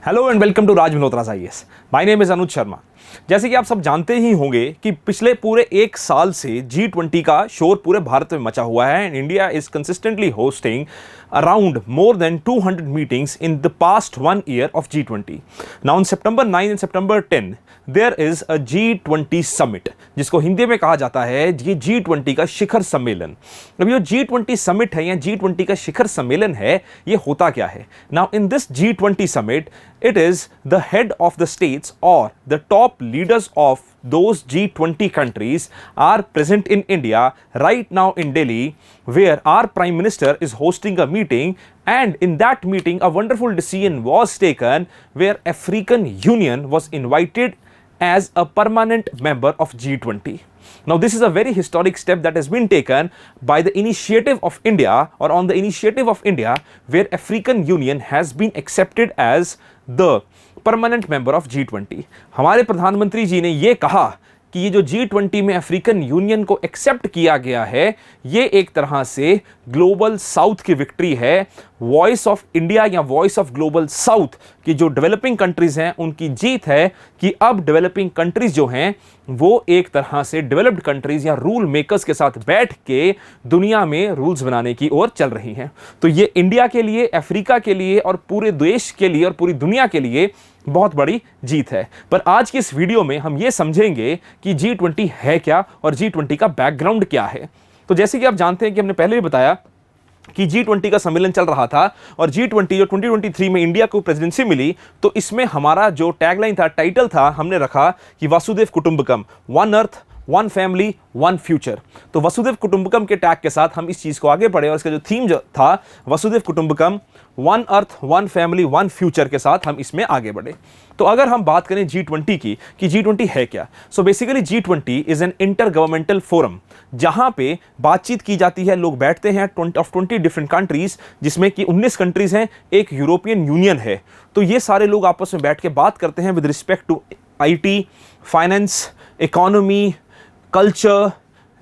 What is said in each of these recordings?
Hello and welcome to Raj Malhotra IAS. My name is Anuj Sharma. जैसे कि आप सब जानते ही होंगे कि पिछले पूरे एक साल से G20 का शोर पूरे भारत में मचा हुआ है and India is consistently hosting around more than 200 meetings in the past 1 year of G20. Now on September 9 and September 10 there is a G20 summit जिसको हिंदी में कहा जाता है ये G20 का शिखर सम्मेलन। अब ये G20 समिट है या G20 का शिखर सम्मेलन है, ये होता क्या है? Now in this G20 summit it is the head of the states or the top leaders of those G20 countries are present in India right now in Delhi, where our Prime Minister is hosting a meeting, and in that meeting a wonderful decision was taken where African Union was invited as a permanent member of G20. Now this is a very historic step that has been taken by the initiative of India, or on the initiative of India, where African Union has been accepted as the permanent member of G20। हमारे प्रधानमंत्री जी ने ये कहा कि ये जो G20 में African union को एक्सेप्ट किया गया है, ये एक तरह से ग्लोबल साउथ की विक्ट्री है। वॉइस ऑफ इंडिया या वॉइस ऑफ ग्लोबल साउथ की जो डेवलपिंग कंट्रीज हैं उनकी जीत है कि अब डेवलपिंग कंट्रीज जो हैं वो एक तरह से डेवलप्ड कंट्रीज या रूल मेकर्स के साथ बैठ के दुनिया में रूल्स बनाने की ओर चल रही हैं। तो ये इंडिया के लिए, अफ्रीका के लिए और पूरे देश के लिए और पूरी दुनिया के लिए बहुत बड़ी जीत है। पर आज की इस वीडियो में हम ये समझेंगे कि G20 है क्या और G20 का बैकग्राउंड क्या है। तो जैसे कि आप जानते हैं कि हमने पहले भी बताया कि G20 का सम्मेलन चल रहा था और G20 जो 2023 में इंडिया को प्रेसिडेंसी मिली, तो इसमें हमारा जो टैगलाइन था, टाइटल था, हमने रखा कि वसुधैव कुटुंबकम, one earth one family one future. तो वसुधैव कुटुंबकम के टैग के साथ हम इस चीज को आगे बढ़े और इसका जो थीम जो था वसुधैव कुटुंबकम, one earth one family one future के साथ हम इसमें आगे बढ़े। तो अगर हम बात करें G20 की कि G20 है क्या, so basically G20 is an inter governmental forum जहां पे बातचीत की जाती है, लोग बैठते हैं 20 डिफरेंट कंट्रीज, जिसमें कि 19 कंट्रीज हैं, एक यूरोपियन यूनियन है। तो ये सारे लोग आपस में बैठ के बात करते हैं with respect to IT, finance, economy, culture,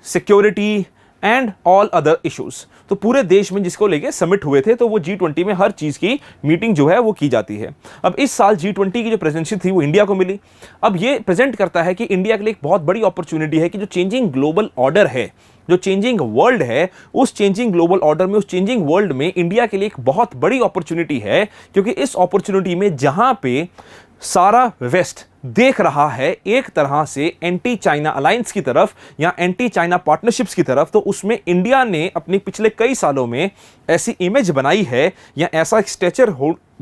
security and all other issues. तो पूरे देश में जिसको लेके समिट हुए थे, तो वो G20 में हर चीज की मीटिंग जो है वो की जाती है। अब इस साल G20 की जो प्रेसिडेंसी थी वो इंडिया को मिली। अब ये प्रेजेंट करता है कि इंडिया के लिए एक बहुत बड़ी अपॉर्चुनिटी है कि जो चेंजिंग ग्लोबल ऑर्डर है, जो चेंजिंग वर्ल्ड है, उस चेंजिंग ग्लोबल ऑर्डर में, उस चेंजिंग वर्ल्ड में इंडिया के लिए एक बहुत बड़ी अपॉर्चुनिटी है। क्योंकि इस अपॉर्चुनिटी में जहां पे सारा वेस्ट देख रहा है एक तरह से एंटी चाइना अलायंस की तरफ या एंटी चाइना पार्टनरशिप्स की तरफ, तो उसमें इंडिया ने अपने पिछले कई सालों में ऐसी इमेज बनाई है या ऐसा स्टेचर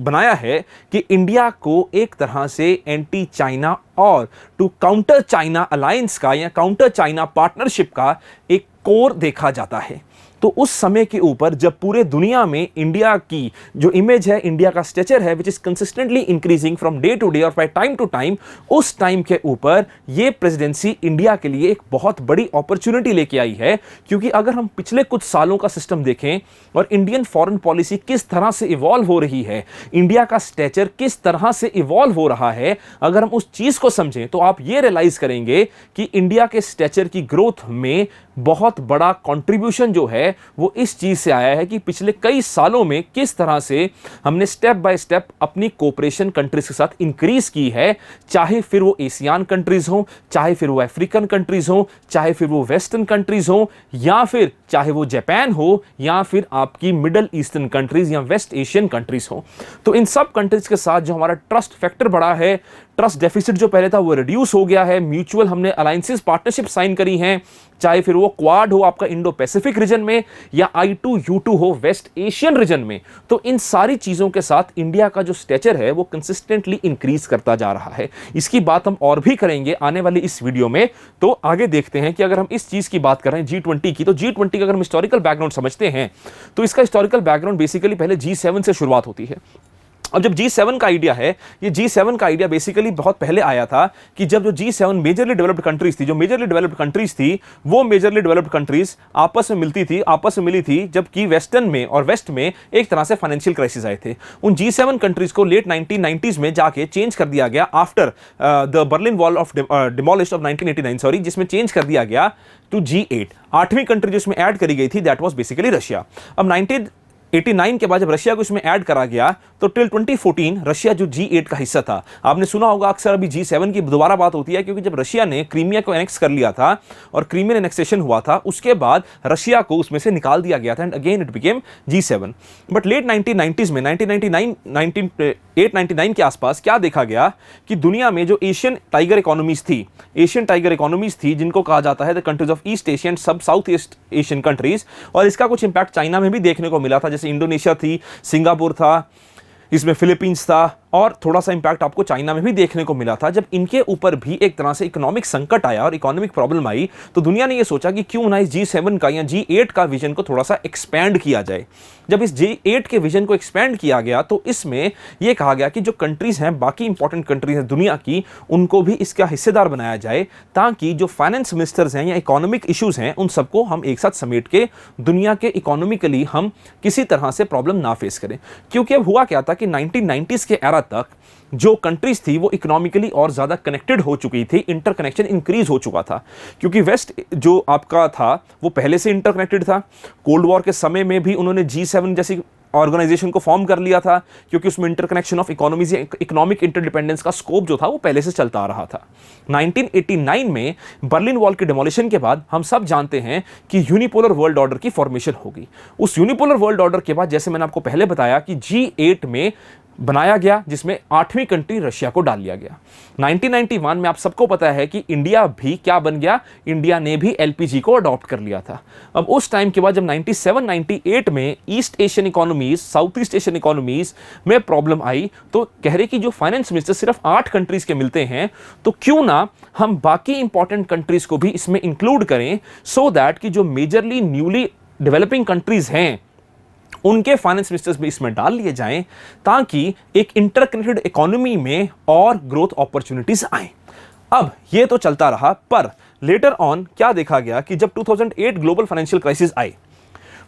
बनाया है कि इंडिया को एक तरह से एंटी चाइना और टू काउंटर चाइना अलायंस का या काउंटर चाइना पार्टनरशिप का एक कोर देखा जाता है। तो उस समय के ऊपर जब पूरे दुनिया में इंडिया की जो इमेज है, इंडिया का स्टेचर है, which is consistently increasing from day to day और बाय टाइम टू टाइम, उस टाइम के ऊपर ये प्रेसिडेंसी इंडिया के लिए एक बहुत बड़ी अपॉर्चुनिटी लेके आई है। क्योंकि अगर हम पिछले कुछ सालों का सिस्टम देखें और इंडियन फॉरेन पॉलिसी किस तरह से इवॉल्व हो रही है, इंडिया का स्टेचर किस तरह से इवॉल्व हो रहा है, अगर हम उस चीज को समझें तो आप ये रियलाइज करेंगे कि इंडिया के स्टेचर की ग्रोथ में बहुत बड़ा कंट्रीब्यूशन जो है वो इस चीज से आया है कि पिछले कई सालों में किस तरह से हमने स्टेप बाय स्टेप अपनी कोऑपरेशन कंट्रीज के साथ इंक्रीज की है। चाहे फिर वो एशियान कंट्रीज हो, चाहे फिर वो अफ्रीकन कंट्रीज हो, चाहे फिर वो वेस्टर्न कंट्रीज हो, या फिर चाहे वो जापान हो, या फिर आपकी मिडल ईस्टर्न कंट्रीज या वेस्ट एशियन कंट्रीज हो। तो इन सब कंट्रीज के साथ जो हमारा ट्रस्ट फैक्टर बढ़ा है, ट्रस्ट डेफिसिट जो पहले था वो रिड्यूस हो गया है, म्यूचुअल हमने अलायंसेस पार्टनरशिप साइन करी हैं, चाहे फिर वो क्वाड हो आपका इंडो पैसिफिक रीजन में या I2U2 हो वेस्ट एशियन रीजन में। तो इन सारी चीजों के साथ इंडिया का जो स्टेचर है वो कंसिस्टेंटली इंक्रीज करता जा रहा है। इसकी बात हम और भी करेंगे आने वाली इस वीडियो में। तो आगे देखते हैं कि अगर हम इस चीज की बात कर रहे हैं G20 की, तो G20 का अगर हम हिस्टोरिकल बैकग्राउंड समझते हैं तो इसका हिस्टोरिकल बैकग्राउंड बेसिकली पहले G7 से शुरुआत होती है। अब जब G7 का आइडिया है, ये G7 का आइडिया बेसिकली बहुत पहले आया था कि जब जो G7 मेजरली डेवलप्ड कंट्रीज थी, जो मेजरली डेवलप्ड कंट्रीज थी, वो मेजरली डेवलप्ड कंट्रीज आपस में मिली थी जबकि वेस्टर्न में और वेस्ट में एक तरह से फाइनेंशियल क्राइसिस आए थे। उन G7 कंट्रीज को लेट 1990s में जाके चेंज कर दिया गया after the Berlin wall of demolished of 1989, sorry, जिसमें चेंज कर दिया गया टू G8। 8वीं कंट्री जिसमें ऐड करी गई थी दैट वाज बेसिकली रशिया। अब 89 के बाद जब रशिया को इसमें ऐड करा गया तो टिल 2014 रशिया जो G8 का हिस्सा था। आपने सुना होगा अक्सर अभी G7 की दोबारा बात होती है, क्योंकि जब रशिया ने क्रीमिया को एनेक्स कर लिया था और क्रीमियन एनेक्सेशन हुआ था, उसके बाद रशिया को उसमें से निकाल दिया गया था and again it became G7। But let 1990s में 1999 के आसपास क्या देखा गया कि दुनिया में जो एशियन टाइगर इकोनॉमीज थी जिनको कहा जाता है the countries of east Asia and सब साउथ ईस्ट एशियन कंट्रीज, और इसका कुछ इंपैक्ट चाइना में भी देखने को मिला था, जैसे इंडोनेशिया थी, सिंगापुर था, इसमें फिलीपींस था, और थोड़ा सा इंपैक्ट आपको चाइना में भी देखने को मिला था। जब इनके ऊपर भी एक तरह से इकोनॉमिक संकट आया और इकोनॉमिक प्रॉब्लम आई, तो दुनिया ने यह सोचा कि क्यों ना इस G7 का या G8 का विजन को थोड़ा सा एक्सपैंड किया जाए। जब इस G8 के विजन को एक्सपैंड किया गया तो इसमें यह कहा गया कि जो कंट्रीज हैं, बाकी इंपॉर्टेंट कंट्रीज हैं दुनिया की, उनको भी इसका हिस्सेदार बनाया जाए, ताकि जो फाइनेंस मिनिस्टर्स हैं या इकोनॉमिक इश्यूज हैं उन सबको हम एक साथ समेट के दुनिया के इकोनॉमिकली हम किसी तरह से प्रॉब्लम ना फेस करें। क्योंकि अब हुआ क्या था कि 1990s के एरा तक जो कंट्रीज थी वो इकोनॉमिकली और ज्यादा कनेक्टेड हो चुकी थी, इंटरकनेक्शन इंक्रीज हो चुका था, क्योंकि वेस्ट जो आपका था वो पहले से इंटरकनेक्टेड था। कोल्ड वॉर के समय में भी उन्होंने G7 जैसी ऑर्गेनाइजेशन को फॉर्म कर लिया था, क्योंकि उसमें इंटरकनेक्शन ऑफ इकोनॉमीज या इकोनॉमिक इंटरडिपेंडेंस का स्कोप जो था वो पहले से चलता आ रहा था। 1989 में बर्लिन वॉल के डिमोलिशन के बाद हम सब जानते हैं कि यूनिपोलर वर्ल्ड ऑर्डर की फॉर्मेशन होगी। उस यूनिपोलर वर्ल्ड ऑर्डर के बाद, जैसे मैंने आपको पहले बताया, कि G8 में बनाया गया, जिसमें 8वीं कंट्री रशिया को डाल लिया गया। 1991 में आप सबको पता है कि इंडिया भी क्या बन गया, इंडिया ने भी LPG को अडॉप्ट कर लिया था। अब उस टाइम के बाद जब 97-98 में east Asian economies, south east Asian economies में प्रॉब्लम आई, तो कह रहे कि जो फाइनेंस मिनिस्टर सिर्फ 8 कंट्रीज के मिलते हैं, तो क्यों ना हम बाकी इंपॉर्टेंट कंट्रीज को भी इसमें इंक्लूड करें, सो दैट कि जो मेजरली न्यूली डेवलपिंग कंट्रीज हैं उनके फाइनेंस मिनिस्टर्स भी इसमें डाल लिए जाएं, ताकि एक इंटरकनेक्टेड इकोनॉमी में और ग्रोथ अपॉर्चुनिटीज आए। अब ये तो चलता रहा, पर लेटर ऑन क्या देखा गया कि जब 2008 ग्लोबल फाइनेंशियल क्राइसिस आए,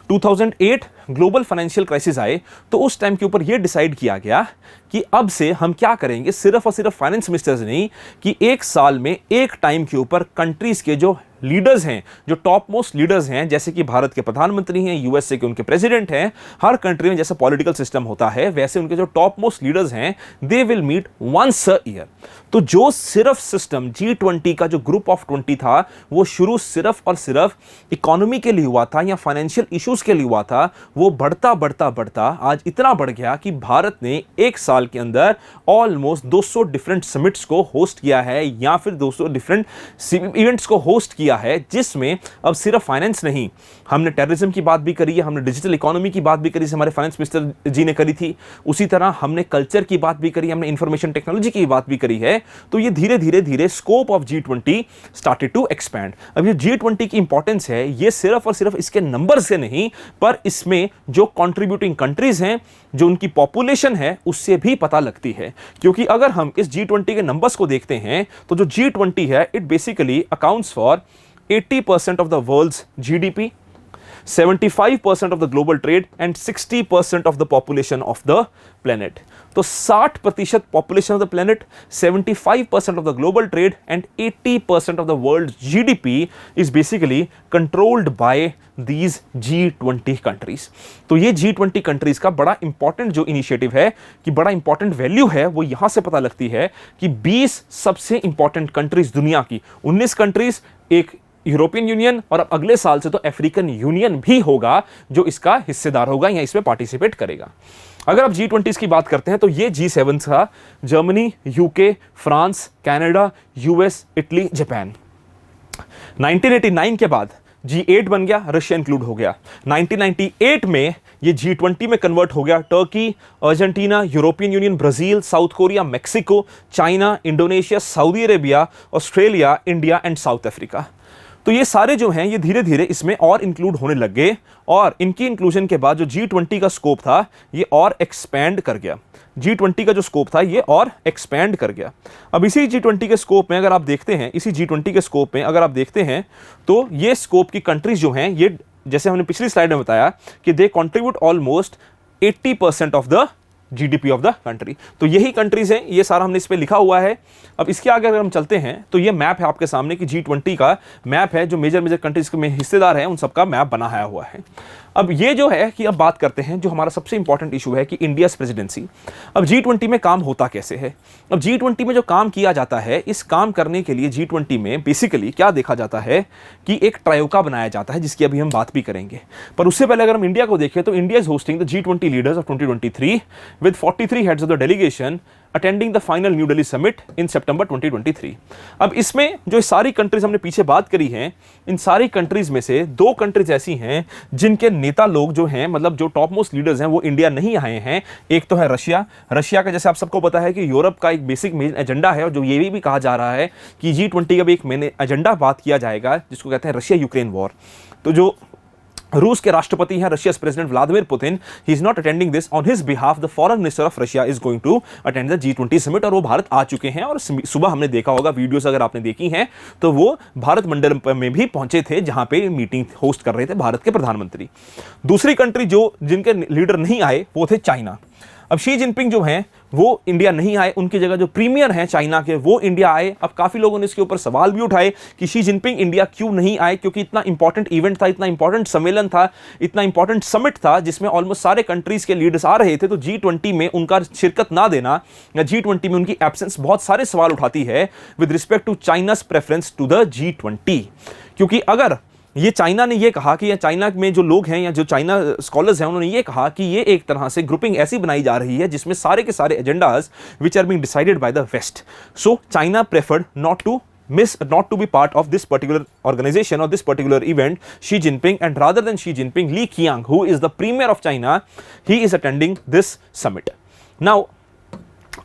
2008 ग्लोबल फाइनेंशियल क्राइसिस आए, तो उस टाइम के ऊपर यह डिसाइड किया गया कि अब से हम क्या करेंगे, सिर्फ और सिर्फ फाइनेंस मिनिस्टर्स नहीं, कि एक साल में एक टाइम के ऊपर कंट्रीज के जो लीडर्स हैं, जो टॉप मोस्ट लीडर्स हैं, जैसे कि भारत के प्रधानमंत्री हैं, यूएसए के उनके प्रेसिडेंट हैं, हर कंट्री में जैसा पॉलिटिकल सिस्टम होता है वैसे उनके जो टॉप मोस्ट लीडर्स हैं, they will meet once a year. तो जो सिर्फ सिस्टम G20 का जो ग्रुप ऑफ 20 था वो शुरू सिर्फ और सिर्फ इकोनॉमी के लिए हुआ था या फाइनेंशियल इश्यूज के लिए हुआ था, वो बढ़ता बढ़ता बढ़ता आज इतना बढ़ गया कि भारत ने एक साल के अंदर ऑलमोस्ट 200 डिफरेंट समिट्स को होस्ट किया है, या फिर 200 डिफरेंट इवेंट्स को होस्ट किया है, जिसमें अब सिर्फ फाइनेंस नहीं, हमने टेररिज्म की बात भी करी है, हमने डिजिटल इकोनॉमी की बात भी करी, हमारे फाइनेंस मिनिस्टर जी ने करी थी, उसी तरह हमने कल्चर की बात भी करी, हमने इंफॉर्मेशन टेक्नोलॉजी की बात भी करी है। तो ये धीरे धीरे धीरे scope of G20 started to expand. अब ये G20 की इंपॉर्टेंस है, ये सिर्फ और सिर्फ इसके नंबर से नहीं, पर इसमें जो कंट्रीब्यूटिंग कंट्रीज हैं, जो उनकी पॉपुलेशन है, उससे भी पता लगती है। क्योंकि अगर हम इस G20 के नंबर्स को देखते हैं तो जो G20 है, it basically accounts for 80% of the world's GDP, 75% of the global trade and 60% of the population of the planet. तो 60% population of the planet, 75% of the global trade and 80% of the world's GDP is basically controlled by these G20 countries. तो ये G20 countries का बड़ा important जो initiative है, कि बड़ा important value है, वो यहां से पता लगती है कि 20 सबसे इंपॉर्टेंट कंट्रीज दुनिया की, 19 कंट्रीज, एक यूरोपियन यूनियन, और अब अगले साल से तो अफ्रीकन यूनियन भी होगा जो इसका हिस्सेदार होगा या इसमें पार्टिसिपेट करेगा। अगर आप G20 की बात करते हैं तो ये G7 था Germany, UK, France, Canada, US, Italy, Japan. 1989 के बाद G8 बन गया, रशिया इंक्लूड हो गया। 1998 में ये G20 में कन्वर्ट हो गया Turkey, Argentina, European union, Brazil, south Korea, Mexico, China, Indonesia, Saudi Arabia, Australia, India and south Africa. तो ये सारे जो हैं ये धीरे धीरे इसमें और इंक्लूड होने लग गए, और इनकी इंक्लूजन के बाद जो G20 का स्कोप था ये और एक्सपैंड कर गया। G20 का जो स्कोप था ये और एक्सपैंड कर गया। अब इसी G20 के स्कोप में अगर आप देखते हैं, इसी G20 के स्कोप में अगर आप देखते हैं तो ये स्कोप की कंट्रीज जो हैं, ये जैसे हमने पिछली स्लाइड में बताया कि they contribute almost 80% of the GDP of the country. तो यही कंट्रीज हैं, ये सारा हमने इस पे लिखा हुआ है। अब इसके आगे अगर हम चलते हैं तो ये मैप है आपके सामने कि G20 का मैप है, जो मेजर कंट्रीज में हिस्सेदार हैं उन सबका मैप बनाया हुआ है। अब ये जो है कि अब बात करते हैं जो हमारा सबसे इंपॉर्टेंट इशू है कि इंडिया प्रेसिडेंसी। अब G20 में काम होता कैसे है? अब G20 में जो काम किया जाता है, इस काम करने के लिए G20 में बेसिकली क्या देखा जाता है कि एक ट्रायोका बनाया जाता है, जिसकी अभी हम बात भी करेंगे। पर उससे पहले अगर हम इंडिया को देखें तो India is hosting the G20 leaders of 2023 with 43 heads of the delegation attending the final New Delhi summit in September 2023। अब इसमें जो सारी कंट्रीज हमने पीछे बात करी हैं, इन सारी कंट्रीज में से 2 कंट्रीज ऐसी हैं जिनके नेता लोग जो हैं, मतलब जो टॉप मोस्ट लीडर्स हैं, वो इंडिया नहीं आए हैं। एक तो है रशिया। रशिया का जैसे आप सबको पता है कि यूरोप का एक बेसिक मेन एजेंडा है, और जो ये भी कहा जा रहा है कि G20 का भी एक मेन एजेंडा बात किया जाएगा, जिसको कहते हैं रशिया यूक्रेन वॉर। तो जो रूस के राष्ट्रपति हैं, Russia's president Vladimir Putin, he is not attending this on his behalf. The foreign minister of Russia is going to attend the G20 summit, और वो भारत आ चुके हैं। और सुबह हमने देखा होगा वीडियोस, अगर आपने देखी हैं तो वो भारत मंडल में भी पहुंचे थे, जहां पे मीटिंग होस्ट कर रहे थे भारत के प्रधानमंत्री। दूसरी कंट्री जो जिनके लीडर नहीं आए वो थे चाइना। अब शी जिनपिंग जो हैं वो इंडिया नहीं आए, उनकी जगह जो प्रीमियर हैं चाइना के वो इंडिया आए। अब काफी लोगों ने इसके ऊपर सवाल भी उठाए कि शी जिनपिंग इंडिया क्यों नहीं आए, क्योंकि इतना इंपॉर्टेंट इवेंट था, इतना इंपॉर्टेंट सम्मेलन था, इतना इंपॉर्टेंट समिट था जिसमें ऑलमोस्ट सारे कंट्रीज के लीडर्स आ रहे थे। तो G20 में उनका शिरकत ना देना या G20 में उनकी एब्सेंस बहुत सारे सवाल उठाती है with respect to China's preference to the G20। क्योंकि अगर ये चाइना ने ये कहा कि, या चाइना में जो लोग हैं या जो चाइना स्कॉलर्स हैं, उन्होंने ये कहा कि ये एक तरह से ग्रुपिंग ऐसी बनाई जा रही है जिसमें सारे के सारे agendas which are being decided by the west. So China preferred not to be part of this particular organization or this particular event, Xi Jinping, and rather than Xi Jinping, Li Qiang, who is the premier of China, he is attending this summit. Now,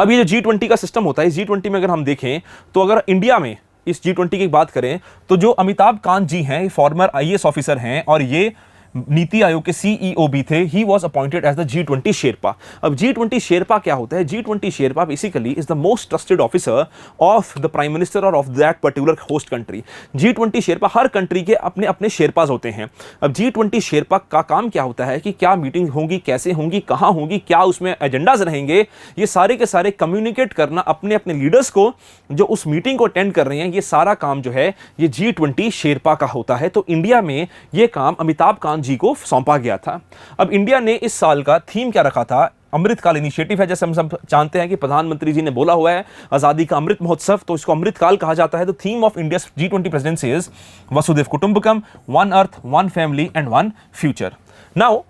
अब ये जो G20 का system होता है, इस G20 में अगर हम देखें तो अगर इंडिया में इस G20 की बात करें तो जो अमिताभ कांत जी हैं, फॉर्मर IAS ऑफिसर हैं और ये नीति आयोग के CEO भी थे। He was appointed as the G20 sherpa. अब G20 शेरपा क्या होता है? G20 sherpa basically is the most trusted officer of the prime minister और of that particular host country. G20 sherpa, हर कंट्री के अपने अपने शेरपाज होते हैं। अब G20 शेरपा का काम क्या होता है कि क्या मीटिंग होंगी, कैसे होंगी, कहां होंगी, क्या उसमें एजेंडाज रहेंगे, ये सारे के सारे कम्युनिकेट करना अपने अपने लीडर्स को जो उस मीटिंग को अटेंड कर रहे हैं, ये सारा काम जो है ये G20 शेरपा का होता है। तो इंडिया में ये काम अमिताभ कांत जी को सौंपा गया था। अब इंडिया ने इस साल का थीम क्या रखा था? अमृतकाल इनिशिएटिव है। जैसे हम सब जानते हैं कि प्रधानमंत्री जी ने बोला हुआ है आजादी का अमृत महोत्सव, तो इसको अमृतकाल कहा जाता है। The theme of India G20 presidency is वसुधैव कुटुंबकम, one earth, one family and one future. Now,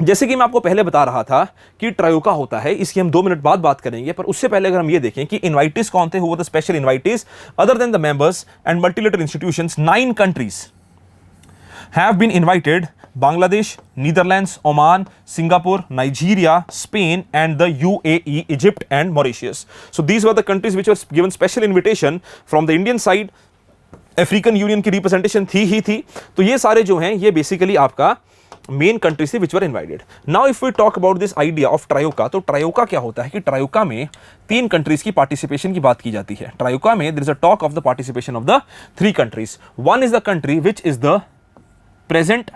जैसे कि मैं आपको पहले बता रहा था कि ट्रायोका होता है, इसकी हम 2 मिनट बाद बात करेंगे, पर उससे पहले अगर हम ये देखें कि इनवाइटीज कौन थे, हुआ the special invitees other than the members and multilateral institutions, 9 countries have been invited: Bangladesh, Netherlands, Oman, Singapore, Nigeria, Spain, and the UAE, Egypt, and Mauritius. So these were the countries which were given special invitation from the Indian side. African union की representation थी ही थी। तो ये सारे जो हैं ये basically आपका मेन कंट्रीज थी which were invited. Now if we talk about this idea of troika, तो ट्रायोका क्या होता है कि ट्रायोका में 3 कंट्रीज की पार्टिसिपेशन की बात की जाती है। ट्रायोका में there is a talk of the participation of the 3 countries. One is the country which is the present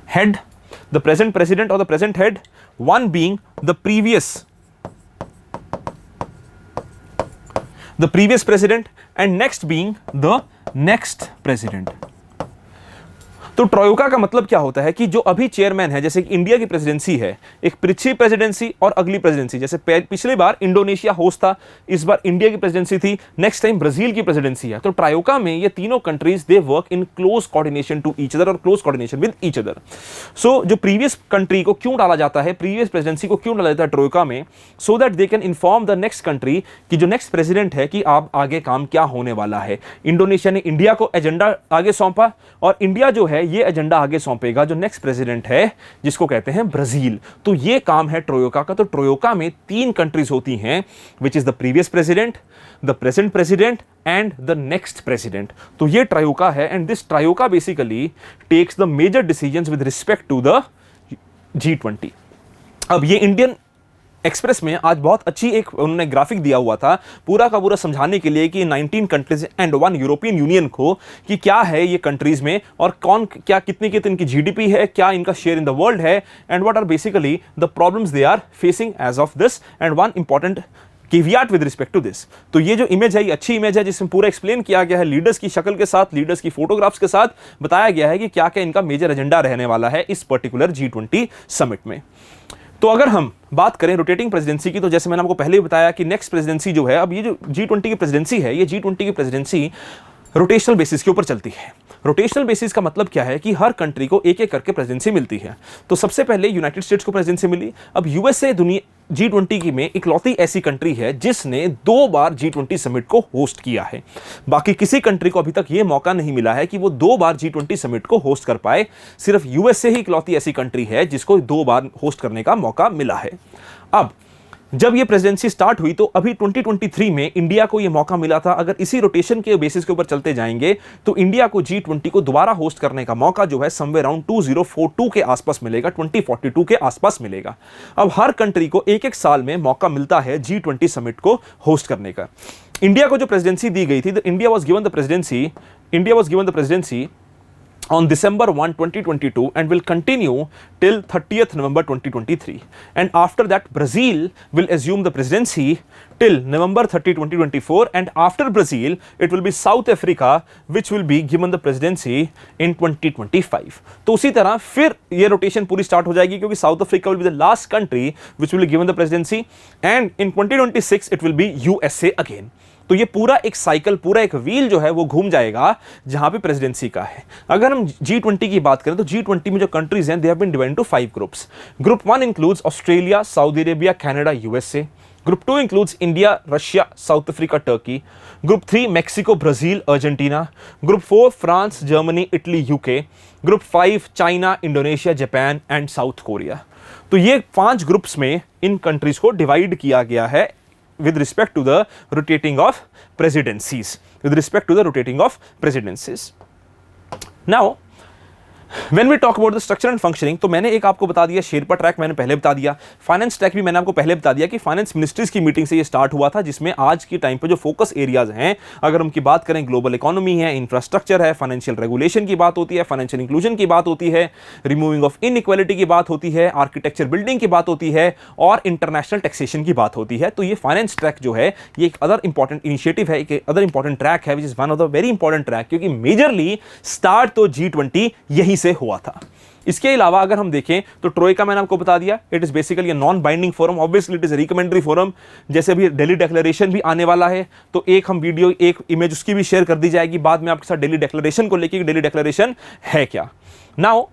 head, the present president or the present head, one being the previous president, and next being the next president. तो ट्रायोका का मतलब क्या होता है कि जो अभी chairman है, जैसे कि इंडिया की प्रेसिडेंसी है, एक पिछली प्रेसिडेंसी और अगली प्रेसिडेंसी, जैसे पिछली बार इंडोनेशिया होस्ट था, इस बार इंडिया की प्रेसिडेंसी थी, नेक्स्ट टाइम ब्राजील की प्रेसिडेंसी है। तो ट्रायोका में ये तीनों countries they work in close coordination to each other और close coordination with each other. So जो प्रीवियस कंट्री को क्यों डाला जाता है, प्रीवियस प्रेसिडेंसी को क्यों डाला जाता है ट्रायोका में, so that they can inform the next country कि जो नेक्स्ट प्रेसिडेंट है कि आप आगे काम क्या होने वाला है। इंडोनेशिया ने इंडिया को एजेंडा आगे सौंपा और इंडिया जो है ये एजेंडा आगे सौंपेगा जो नेक्स्ट प्रेसिडेंट है, जिसको कहते हैं ब्राजील। तो ये काम है ट्रायोका का। तो ट्रायोका में 3 कंट्रीज होती हैं which is the previous president, the present president and the next president. तो ये ट्रायोका है and this troika basically takes the major decisions with respect to the G20। अब ये इंडियन एक्सप्रेस में आज बहुत अच्छी एक उन्होंने ग्राफिक दिया हुआ था पूरा का पूरा समझाने के लिए कि 19 कंट्रीज एंड 1 यूरोपियन यूनियन को कि क्या है ये कंट्रीज में और कौन क्या कितनी इनकी जीडीपी है, क्या इनका शेयर इन द वर्ल्ड है, and what are basically the problems they are facing as of this. And one important caveat with respect to this. तो ये जो इमेज है, ये अच्छी इमेज है जिसमें पूरा एक्सप्लेन किया गया है, लीडर्स की शक्ल के साथ, लीडर्स की फोटोग्राफ्स के साथ बताया गया है कि क्या क्या इनका मेजर एजेंडा रहने वाला है इस पर्टिकुलर G20 समिट में। तो अगर हम बात करें रोटेटिंग प्रेसिडेंसी की, तो जैसे मैंने आपको पहले ही बताया कि नेक्स्ट प्रेसिडेंसी जो है, अब ये जो G20 की प्रेसिडेंसी है, ये G20 की प्रेसिडेंसी रोटेशनल बेसिस के ऊपर चलती है। रोटेशनल बेसिस का मतलब क्या है कि हर कंट्री को एक एक करके प्रेसिडेंसी मिलती है। तो सबसे पहले यूनाइटेड स्टेट्स को प्रेसिडेंसी मिली। अब यूएसए दुनिया G20 की में इकलौती ऐसी कंट्री है जिसने 2 बार G20 समिट को होस्ट किया है। बाकी किसी कंट्री को अभी तक यह मौका नहीं मिला है कि वो 2 बार G20 समिट को होस्ट कर पाए। सिर्फ यूएसए ही इकलौती ऐसी कंट्री है जिसको 2 बार होस्ट करने का मौका मिला है। अब जब ये प्रेसिडेंसी स्टार्ट हुई तो अभी 2023 में इंडिया को ये मौका मिला था। अगर इसी रोटेशन के बेसिस के ऊपर चलते जाएंगे तो इंडिया को G20 को दोबारा होस्ट करने का मौका जो है समवेयर अराउंड 2042 के आसपास मिलेगा, 2042 के आसपास मिलेगा। अब हर कंट्री को एक एक साल में मौका मिलता है G20 समिट को होस्ट करने का। इंडिया को जो प्रेसिडेंसी दी गई थी, India was given the presidency on December 1, 2022 and will continue till 30th November 2023, and after that Brazil will assume the presidency till November 30, 2024, and after Brazil it will be South Africa which will be given the presidency in 2025। तो उसी तरह फिर ये rotation पूरी start हो जाएगी क्योंकि south Africa will be the last country which will be given the presidency, and in 2026 it will be USA again। तो ये पूरा एक साइकिल, पूरा एक व्हील जो है वो घूम जाएगा जहां पे प्रेसिडेंसी का है। अगर हम G20 की बात करें तो G20 में जो कंट्रीज हैं, they have been divided to 5 groups. Group 1 includes Australia, Saudi Arabia, Canada, USA. Group 2 includes India, Russia, South Africa, Turkey. Group 3 Mexico, Brazil, Argentina. Group 4 France, Germany, Italy, UK. Group 5 China, Indonesia, Japan and South Korea. तो ये 5 groups में इन countries को divide किया गया है with respect to the rotating of presidencies। Now when we talk about the structure and functioning, तो मैंने एक आपको बता दिया, शेरपा ट्रैक मैंने पहले बता दिया, फाइनेंस ट्रैक भी मैंने आपको पहले बता दिया कि फाइनेंस मिनिस्ट्रीज की मीटिंग से ये स्टार्ट हुआ था, जिसमें आज की टाइम पे जो फोकस एरियाज हैं, अगर उनकी बात करें, ग्लोबल इकोनॉमी है, इंफ्रास्ट्रक्चर है, फाइनेंशियल रेगुलेशन की बात होती है, फाइनेंशियल इंक्लूजन की बात होती है, रिमूविंग ऑफ इनइक्वालिटी की बात होती है, आर्किटेक्चर बिल्डिंग की बात होती है और इंटरनेशनल टैक्सेशन की बात होती है। तो ये फाइनेंस ट्रैक जो है ये एक अदर इंपॉर्टेंट इनिशिएटिव है, एक अदर इंपॉर्टेंट ट्रैक है, which is one of the very important track, क्योंकि मेजरली स्टार्ट तो G20 यहीं से हुआ था। इसके अलावा अगर हम देखें तो ट्रोइका मैंने आपको बता दिया, it is basically non binding forum, obviously it is recommendatory forum. जैसे अभी दिल्ली डिक्लेरेशन भी आने वाला है तो एक हम वीडियो, एक इमेज उसकी भी शेयर कर दी जाएगी बाद में आपके साथ दिल्ली डिक्लेरेशन को लेकर, दिल्ली डिक्लेरेशन है क्या। Now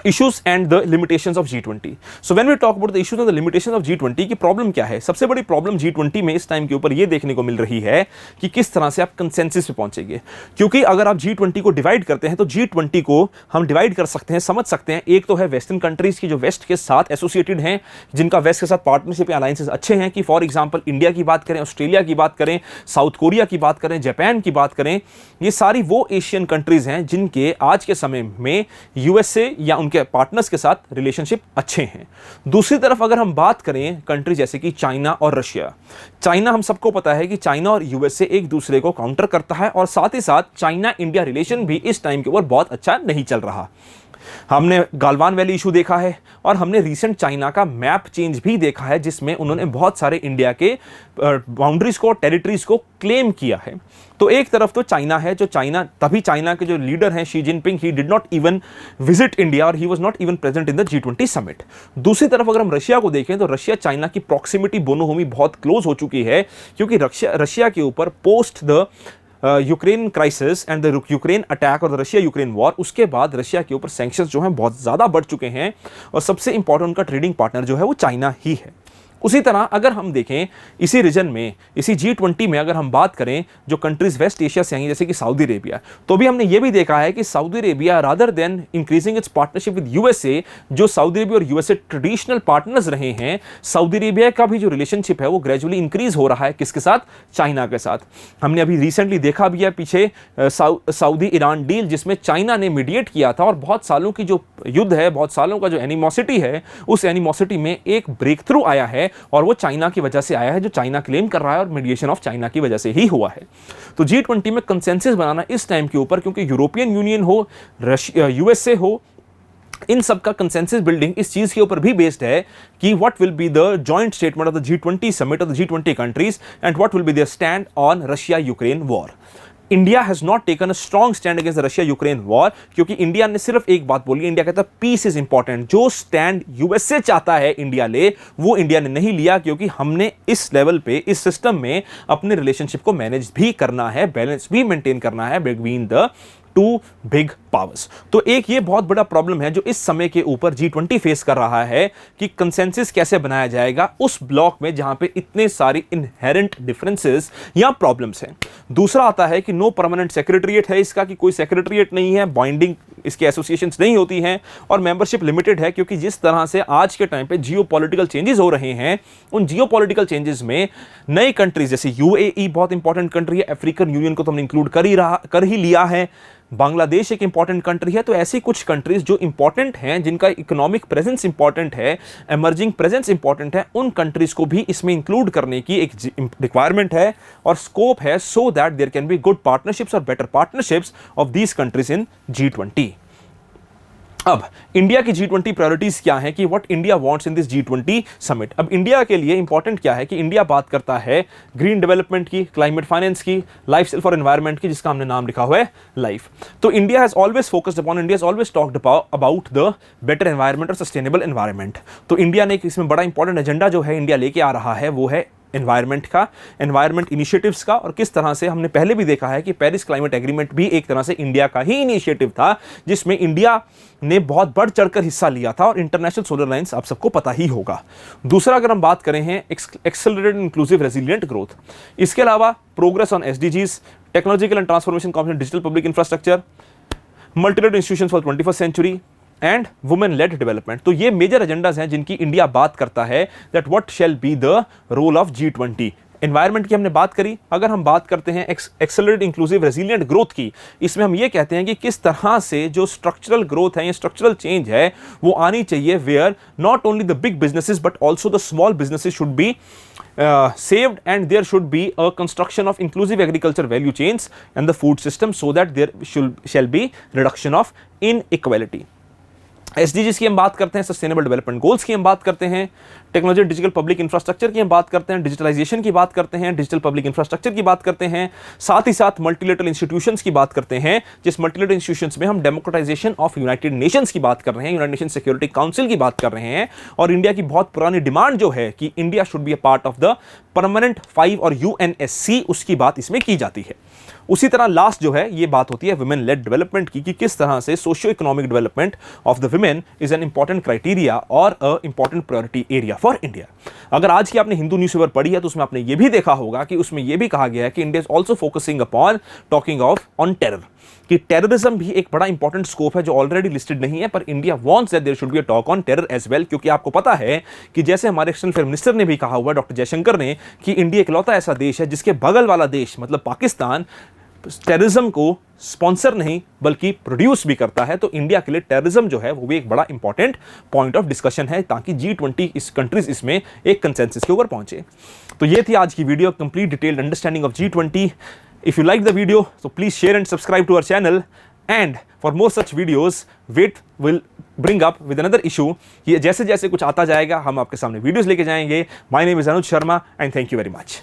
issues and the limitations of G20। So when we talk about the issues and the limitations of G20 की प्रॉब्लम क्या है, सबसे बड़ी प्रॉब्लम G20 में इस टाइम के ऊपर ये देखने को मिल रही है कि किस तरह से आप कंसेंसस पे पहुंचेंगे। क्योंकि अगर आप G20 को डिवाइड करते हैं तो G20 को हम डिवाइड कर सकते हैं, समझ सकते हैं। एक तो है वेस्टर्न कंट्रीज की जो वेस्ट के साथ एसोसिएटेड हैं, जिनका वेस्ट के साथ पार्टनरशिप या अलायंसेस अच्छे हैं, कि फॉर एग्जाम्पल इंडिया की बात करें, ऑस्ट्रेलिया की बात करें, साउथ कोरिया की बात करें, जापान की बात करें, ये सारी वो एशियन कंट्रीज हैं जिनके आज के समय में यूएसए या उनके पार्टनर्स के साथ रिलेशनशिप अच्छे हैं। दूसरी तरफ अगर हम बात करें कंट्री जैसे कि चाइना और रशिया, चाइना हम सबको पता है कि चाइना और यूएसए एक दूसरे को काउंटर करता है और साथ ही साथ चाइना इंडिया रिलेशन भी इस टाइम के ऊपर बहुत अच्छा नहीं चल रहा। हमने गालवान वैली इशू देखा है और हमने रीसेंट चाइना का मैप चेंज भी देखा है, जिसमें उन्होंने बहुत सारे इंडिया के बाउंड्रीज को, टेरिटरीज को क्लेम किया है। तो एक तरफ तो चाइना है, जो चाइना, तभी चाइना के जो लीडर हैं Xi Jinping, he did not even visit India और he was not even present in the G20 summit. दूसरी तरफ अगर हम रशिया को देखें तो रशिया चाइना की प्रॉक्सिमिटी दोनों बहुत क्लोज हो चुकी है, क्योंकि रशिया के ऊपर post the Ukraine crisis and the Ukraine attack और द रशिया यूक्रेन वॉर, उसके बाद रशिया के ऊपर सैंक्शंस जो हैं बहुत ज़्यादा बढ़ चुके हैं और सबसे इंपॉर्टेंट उनका ट्रेडिंग पार्टनर जो है वो चाइना ही है। उसी तरह अगर हम देखें इसी रीजन में, इसी G20 में अगर हम बात करें जो कंट्रीज वेस्ट एशिया से आई जैसे कि सऊदी अरेबिया, तो भी हमने ये भी देखा है कि Saudi Arabia rather than increasing its partnership with USA, जो सऊदी अरेबिया और यूएसए ट्रेडिशनल पार्टनर्स रहे हैं, सऊदी अरेबिया का भी जो रिलेशनशिप है वो ग्रेजुअली इंक्रीज हो रहा है। किसके साथ? चाइना के साथ। हमने अभी रिसेंटली देखा भी है पीछे सऊदी ईरान डील, जिसमें चाइना ने मीडिएट किया था और बहुत सालों की जो युद्ध है, बहुत सालों का जो एनिमोसिटी है, उस एनिमोसिटी में एक ब्रेक थ्रू आया है और वो चाइना की वजह से आया है, जो चाइना क्लेम कर रहा है और मीडिएशन ऑफ चाइना की वजह से ही हुआ है। तो G20 में कंसेंसस बनाना इस टाइम के ऊपर, क्योंकि यूरोपियन यूनियन हो, यूएसए हो, इन सब का कंसेंसस बिल्डिंग इस चीज के ऊपर भी बेस्ड है कि what will be the joint statement of the G20 summit of the G20 countries and what will be their stand on Russia Ukraine war. India has not taken a strong stand against the Russia Ukraine war, क्योंकि India ने सिर्फ एक बात बोली, India कहता है peace is important. जो stand USA चाहता है इंडिया ले, वो इंडिया ने नहीं लिया, क्योंकि हमने इस लेवल पे, इस सिस्टम में अपने रिलेशनशिप को मैनेज भी करना है, बैलेंस भी मेंटेन करना है between the two big powers. तो एक ये बहुत बड़ा प्रॉब्लम है जो इस समय के ऊपर G20 फेस कर रहा है कि कंसेंसस कैसे बनाया जाएगा उस ब्लॉक में जहां पे इतने सारी इनहेरेंट डिफरेंसेस या प्रॉब्लम्स हैं। दूसरा आता है कि नो परमानेंट सेक्रेटरीट है इसका, कि कोई सेक्रेटरीट नहीं है, बाइंडिंग इसके एसोसिएशंस नहीं होती हैं और मेंबरशिप लिमिटेड है, क्योंकि जिस तरह से आज के टाइम पे जियोपॉलिटिकल चेंजेस हो रहे हैं, उन जियोपॉलिटिकल चेंजेस में नई कंट्रीज जैसे यूएई बहुत इंपॉर्टेंट कंट्री है, अफ्रीकन यूनियन को तो हमने इंक्लूड कर ही लिया है, बांग्लादेश एक इंपॉर्टेंट कंट्री है। तो ऐसी कुछ कंट्रीज जो इंपॉर्टेंट हैं, जिनका इकोनॉमिक प्रेजेंस इंपॉर्टेंट है, एमर्जिंग प्रेजेंस इंपॉर्टेंट है, उन कंट्रीज को भी इसमें इंक्लूड करने की एक रिक्वायरमेंट है और स्कोप है, so that there can be good partnerships और better partnerships of these countries in G20। अब इंडिया की G20 प्रायोरिटीज क्या है, कि what India wants in this G20 summit. अब इंडिया के लिए इंपॉर्टेंट क्या है कि इंडिया बात करता है ग्रीन डेवलपमेंट की, क्लाइमेट फाइनेंस की, लाइफ स्टाइल फॉर एनवायरनमेंट की, जिसका हमने नाम लिखा हुआ है लाइफ। तो India has always focused upon, India has always talked about the better environment और सस्टेनेबल एनवायरनमेंट। तो इंडिया ने इसमें बड़ा इंपॉर्टेंट एजेंडा जो है इंडिया लेके आ रहा है, वो है एनवायरनमेंट का, एनवायरनमेंट इनिशिएटिव्स का, और किस तरह से हमने पहले भी देखा है कि पेरिस क्लाइमेट एग्रीमेंट भी एक तरह से इंडिया का ही इनिशिएटिव था, जिसमें इंडिया ने बहुत बढ़ चढ़कर हिस्सा लिया था, और इंटरनेशनल सोलर लाइन्स आप सबको पता ही होगा। दूसरा अगर हम बात करें हैं एक्सेलरेटेड इंक्लूसिव रेजिलिएंट ग्रोथ, इसके अलावा progress on SDGs, technological and transformation component, digital public infrastructure, multilateral institutions for 21st century and women led development. तो ये मेजर एजेंडाज हैं जिनकी इंडिया बात करता है that what shall be the role of G20। Environment की हमने बात करी, अगर हम बात करते हैं एक्सेलरेटेड इंक्लूसिव रेजिलिएंट ग्रोथ की, इसमें हम ये कहते हैं कि किस तरह से जो स्ट्रक्चरल ग्रोथ है या स्ट्रक्चरल चेंज है वो आनी चाहिए, where not only the big businesses but also the small businesses should be saved, and there should be a construction of inclusive agriculture value chains and the food system, so that there shall be reduction of inequality। SDGs की हम बात करते हैं, sustainable development goals की हम बात करते हैं, टेक्नोलॉजी डिजिटल पब्लिक इंफ्रास्ट्रक्चर की हम बात करते हैं, डिजिटलाइजेशन की बात करते हैं, डिजिटल पब्लिक इंफ्रास्ट्रक्चर की बात करते हैं, साथ ही साथ मल्टीलेटरल इंस्टीट्यूशंस की बात करते हैं, जिस मल्टीलेटरल इंस्टीट्यूशंस में हम डेमोक्रेटाइजेशन ऑफ यूनाइटेड नेशंस की बात कर रहे हैं, यूनाइटेड नेशन सिक्योरिटी काउंसिल की बात कर रहे हैं, और इंडिया की बहुत पुरानी डिमांड जो है कि India should be a part of the permanent 5 और UNSC, उसकी बात इसमें की जाती है। उसी तरह लास्ट जो है ये बात होती है वुमेन लेड डेवलपमेंट की, कि किस तरह से socio economic development of the women is an important criteria और a important priority area for India. अगर आज की आपने हिंदू न्यूज़पेपर पढ़ी है तो उसमें आपने ये भी देखा होगा कि उसमें ये भी कहा गया है कि India is also focusing upon talking of on terror, कि टेररिज्म भी एक बड़ा इंपॉर्टेंट स्कोप है जो ऑलरेडी लिस्टेड नहीं है, पर India wants that there should be a talk on terror as well, क्योंकि आपको पता है कि जैसे हमारे एक्सटर्नल अफेयर मिनिस्टर ने भी कहा हुआ, डॉक्टर जयशंकर ने, कि इंडिया इकलौता ऐसा देश है जिसके बगल वाला देश मतलब पाकिस्तान टेररिज्म को स्पॉन्सर नहीं बल्कि प्रोड्यूस भी करता है। तो इंडिया के लिए टेररिज्म जो है वो भी एक बड़ा इंपॉर्टेंट पॉइंट ऑफ डिस्कशन है, ताकि G20 इस कंट्रीज इसमें एक कंसेंसस के ऊपर पहुंचे। तो ये थी आज की video, complete detailed understanding of G20। If you like the video तो please share and subscribe to our channel, and for more such videos wait will bring up with another issue. ये जैसे जैसे कुछ आता जाएगा हम आपके सामने वीडियोस लेके जाएंगे। My name is Anuj Sharma and thank you very much.